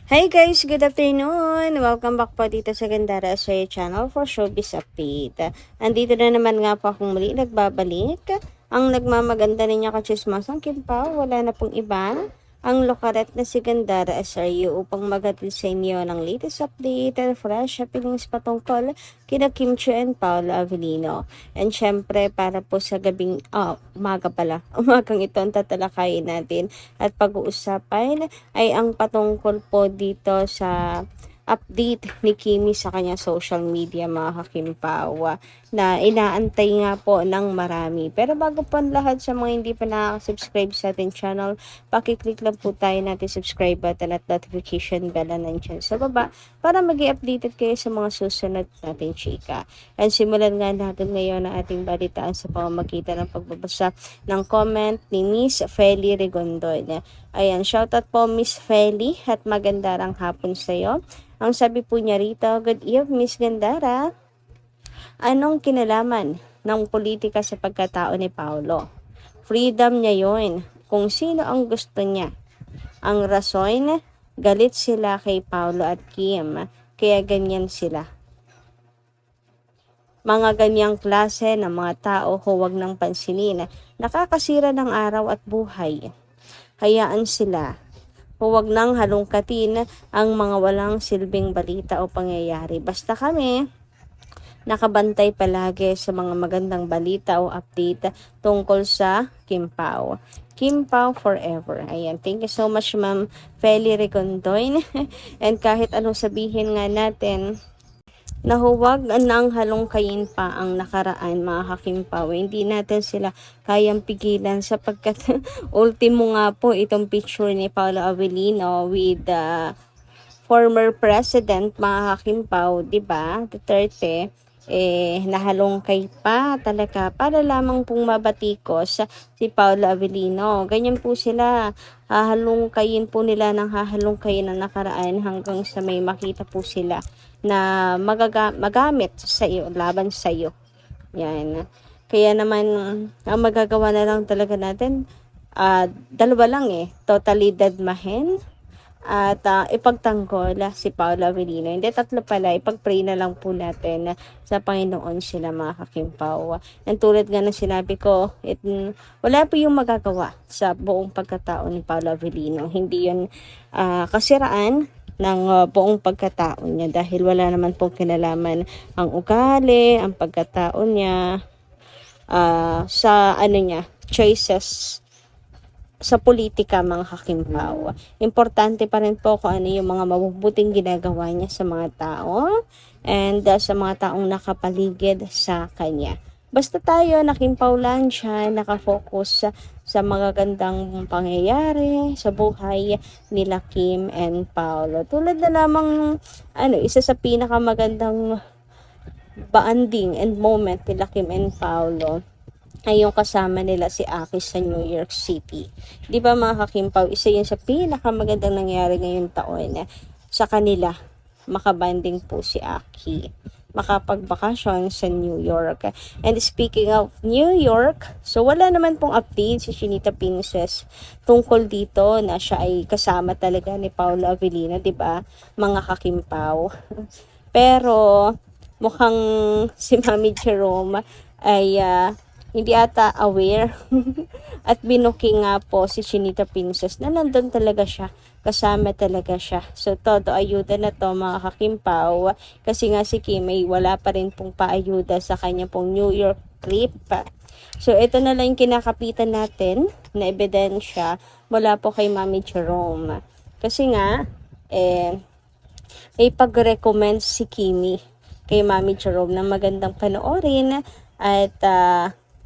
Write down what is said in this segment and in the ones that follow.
Hi guys, good afternoon! Welcome back po dito sa Gandara Asaya Channel for Showbiz Update. Andito na naman nga po akong muli nagbabalik. Ang nagmamaganda niya kachismasang Kimpaw, wala na pong iba. Ang lokaret na si Gandara SRU upang maghatid sa inyo ng latest update and fresh happenings patungkol kina Kim Chiu and Paolo Avellino. And syempre para po sa umagang ito ang tatalakayin natin at pag-uusapan ay ang patungkol po dito sa update ni Kimi sa kanya social media mga kakimpaw na inaantay nga po ng marami. Pero bago po ang lahat sa mga hindi pa nakaka-subscribe sa ating channel, pakiclick lang po tayo natin subscribe button at notification bell na nandyan sa baba para mag-i-updated kayo sa mga susunod nating chika. And simulan nga natin ngayon ang ating balitaan sa pamamagitan ng pagbabasa ng comment ni Miss Feli Rigondon. Ayan, shoutout po Miss Feli at magandang hapon sa iyo. Ang sabi po niya rito, good evening Miss Gandara. Anong kinalaman ng politika sa pagkatao ni Paolo? Freedom niya yon kung sino ang gusto niya. Ang rason, galit sila kay Paolo at Kim, kaya ganyan sila. Mga ganyang klase ng mga tao huwag nang pansinin, nakakasira ng araw at buhay. Hayaan sila. Huwag nang halongkatin ang mga walang silbing balita o pangyayari. Basta kami, nakabantay palagi sa mga magandang balita o update tungkol sa Kimpaw. Kimpaw forever. Ayan, thank you so much Ma'am Feli Recondoin. And kahit anong sabihin nga natin, na huwag nang halongkayin pa ang nakaraan mga kakimpaw. Hindi natin sila kayang pigilan sapagkat ultimo nga po itong picture ni Paolo Avellino with the former president mga kakimpaw, di ba? Duterte, nahalongkay pa talaga para lamang pong mabatikos si Paolo Avellino. Ganyan po sila, hahalongkayin po nila ng hahalongkayin ang nakaraan hanggang sa may makita po sila na magamit sa iyo, laban sa iyo. Yan. Kaya naman, ang magagawa na lang talaga natin, dalawa lang totally deadmahin at ipagtanggol si Paolo Avellino. Hindi, tatlo pala. Ipag-pray na lang po natin sa Panginoon sila mga kakimpaw. Ang tulad nga ng sinabi ko, wala po yung magagawa sa buong pagkatao ni Paolo Avellino. Hindi yun kasiraan ng buong pagkatao niya dahil wala naman pong kinalaman ang ugali, ang pagkatao niya sa choices sa politika mga kakimpaw. Importante pa rin po kung ano yung mga mabubuting ginagawa niya sa mga tao and sa mga taong nakapaligid sa kanya. Basta tayo, nakimpaw lang siya, nakafocus sa magagandang pangyayari sa buhay nila Kim and Paolo. Tulad na lamang, isa sa pinakamagandang bonding and moment nila Kim and Paolo ay yung kasama nila si Aki sa New York City. Di ba mga kakimpaw, isa yun sa pinakamagandang nangyari ngayong taon sa kanila. Makabanding po si Aki. Makapagbakasyon sa New York. And speaking of New York, so wala naman pong update si Chinita Princess tungkol dito na siya ay kasama talaga ni Paolo Avellino, di ba? Mga kakimpaw. Pero mukhang si Mami Jerome ay hindi ata aware at binuking nga po si Chinita Princess na nandun talaga siya, kasama talaga siya. So todo ayuda na to mga kakimpaw kasi nga si Kim ay wala pa rin pong paayuda sa kanya pong New York trip. So ito na lang yung kinakapitan natin na ebidensya mula po kay Mami Jerome. Kasi nga ay pag-recommend si Kimi kay Mami Jerome na magandang panoorin at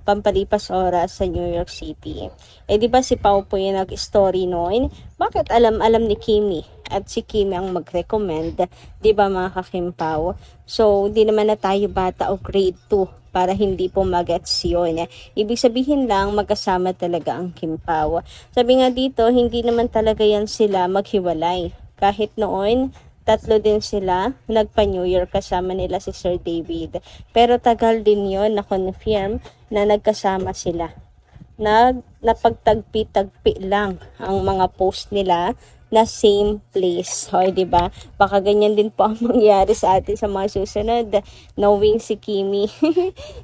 pampalipas oras sa New York City. Di ba si Pao po yung nag-story noon? Bakit alam ni Kimi at si Kimi ang mag-recommend? Di ba mga kakimpaw? So, di naman na tayo bata o grade 2 para hindi po mag-gets yun. Ibig sabihin lang, magkasama talaga ang kimpaw. Sabi nga dito, hindi naman talaga yan sila maghiwalay. Kahit noon, tatlo din sila, nagpa-New York kasama nila si Sir David. Pero tagal din yon na confirm na nagkasama sila. Napagtagpi-tagpi lang ang mga post nila na same place. O, diba? Baka ganyan din po ang mangyari sa atin sa mga susunod, knowing si Kimi.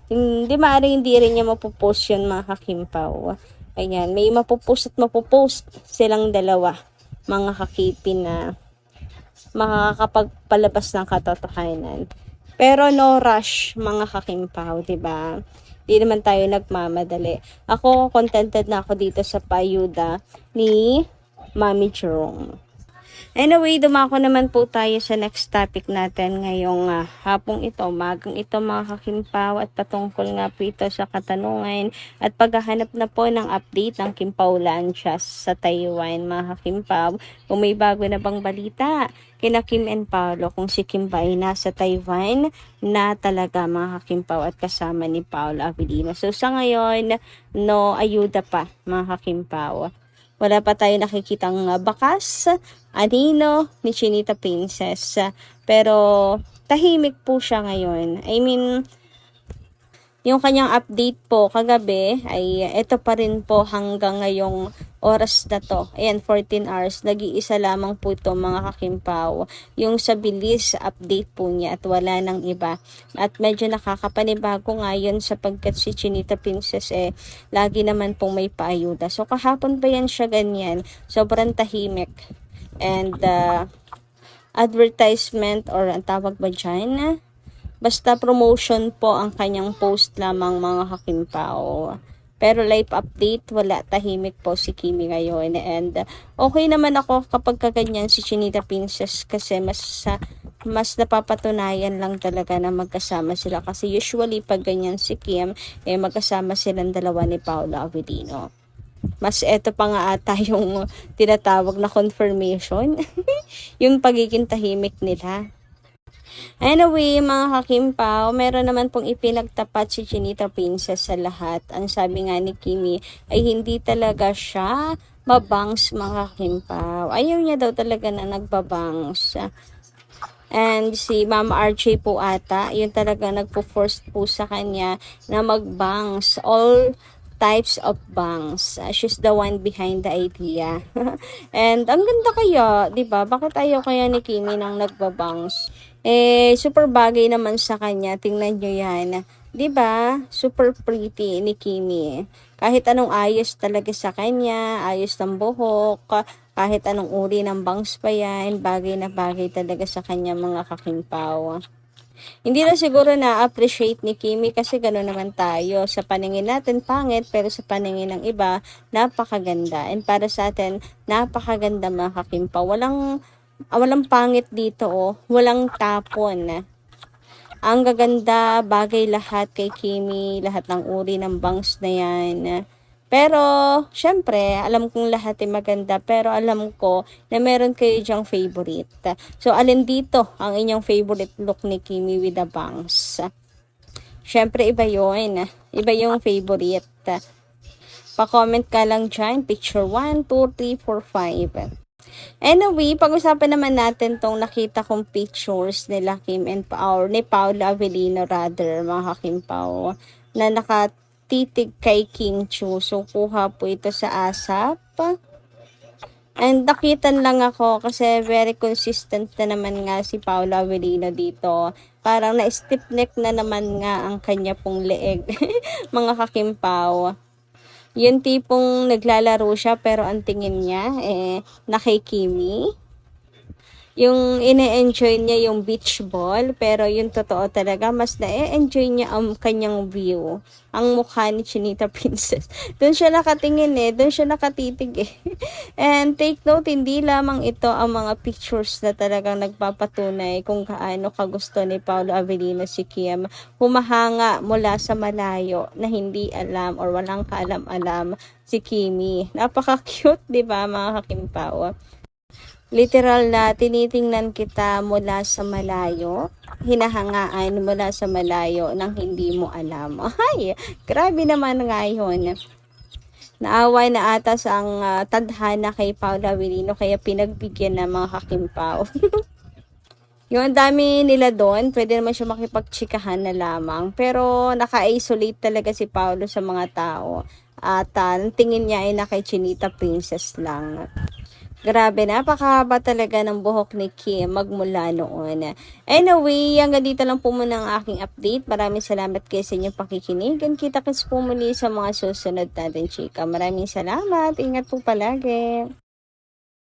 Hindi maaaring hindi rin niya mapopost yun, mga kakimpaw. Ayan, may mapopost at mapopost silang dalawa, mga kakipin, na makakapagpalabas ng katotohanan. Pero no rush, mga kakimpaw, diba? Di naman tayo nagmamadali. Ako, contented na ako dito sa payuda ni Mami Jerome. Anyway, dumako naman po tayo sa next topic natin ngayong hapong ito, magang ito, mga kakimpaw, at patungkol nga po ito sa katanungan at paghahanap na po ng update ng Kimpaw Lanchas sa Taiwan, mga kakimpaw. Kung may bago na bang balita kina Kim and Paolo, kung si Kim ba ay nasa Taiwan na talaga, mga kakimpaw, at kasama ni Paolo Avellino. So sa ngayon, no ayuda pa, mga kakimpaw. Wala pa tayo nakikitang bakas, anino ni Chinita Princess. Pero tahimik po siya ngayon. I mean, yung kanyang update po kagabi ay ito pa rin po hanggang ngayong oras na to. Ayan, 14 hours. Nag-iisa lamang po ito, mga kakimpaw. Yung sa bilis update po niya at wala nang iba. At medyo nakakapanibago nga yun sapagkat si Chinita Princess lagi naman pong may paayuda. So kahapon pa yan siya ganyan. Sobrang tahimik. And advertisement, or ang tawag ba dyan? Basta promotion po ang kanyang post lamang, mga kakimpaw. Pero live update, wala, tahimik po si Kimi ngayon. And okay naman ako kapag kaganyan si Chinita Princess kasi mas napapatunayan lang talaga na magkasama sila. Kasi usually pag ganyan si Kim, magkasama silang dalawa ni Paolo Avellino. Mas eto pa nga ata yung tinatawag na confirmation. Yung pagiging tahimik nila. Anyway, mga kakimpaw, meron naman pong ipinagtapat si Chinita Princess sa lahat. Ang sabi nga ni Kimi ay hindi talaga siya mabangs, mga kakimpaw. Ayaw niya daw talaga na nagbabangs. And si Mama Archie po ata, yun talaga nagpo-force po sa kanya na magbangs. All types of bangs. She's the one behind the idea. And ang ganda kaya, 'di ba? Bakit ayaw kaya ni Kimi nang nagbabangs? Super bagay naman sa kanya. Tingnan nyo yan. 'Di ba? Super pretty ni Kimi. Kahit anong ayos talaga sa kanya, ayos ng buhok, kahit anong uri ng bangs pa yan, bagay na bagay talaga sa kanya, mga kakimpaw. Hindi na siguro na-appreciate ni Kimi kasi gano'n naman tayo. Sa paningin natin, pangit, pero sa paningin ng iba, napakaganda. And para sa atin, napakaganda, mga kakimpaw. Walang pangit dito, oh. Walang tapon. Ang gaganda, bagay lahat kay Kimi, lahat ng uri ng bangs na yan. Pero, syempre, alam kong lahat ay maganda, pero alam ko na meron kayo dyang favorite. So, alin dito ang inyong favorite look ni Kimi with the bangs? Syempre, iba yun. Iba yung favorite. Pa-comment ka lang dyan. Picture 1, 2, 3, 4, 5. Anyway, pag-usapan naman natin tong nakita kong pictures nila Kim and Paolo, ni Paolo Avellino rather, mga kakimpaw, na nakatitig kay King Chu. So, kuha po ito sa ASAP. And nakitan lang ako kasi very consistent na naman nga si Paolo Avellino dito. Parang na-stiff neck na naman nga ang kanya pong leeg, mga kakimpaw. Yung tipong naglalaro siya pero ang tingin niya na kay Kimi. Yung ine-enjoy niya yung beach ball, pero yung totoo talaga, mas na-enjoy niya ang kanyang view. Ang mukha ni Chinita Princess. Doon siya nakatingin doon siya nakatitig And take note, hindi lamang ito ang mga pictures na talagang nagpapatunay kung gaano kagusto ni Paolo Avellino si Kim. Humahanga mula sa malayo na hindi alam or walang kaalam-alam si Kimi. Napaka-cute, di ba, mga kakimpaw? Literal na tinitingnan kita mula sa malayo, hinahangaan mula sa malayo nang hindi mo alam. Ay, grabe naman nga yun. Naaway na ata sa ang tadhana kay Paolo Avellino kaya pinagbigyan ng mga kakimpaw. Yung dami nila doon, pwede naman siya makipagtsikahan na lamang. Pero naka-isolate talaga si Paolo sa mga tao. At tingin niya ay na kay Chinita Princess lang. Grabe, napakahaba talaga ng buhok ni Kim magmula noon. Anyway, hanggang dito lang po muna ang aking update. Maraming salamat kayo sa inyong pakikinig. And kita-kits po muli sa mga susunod natin, chika. Maraming salamat. Ingat po palagi.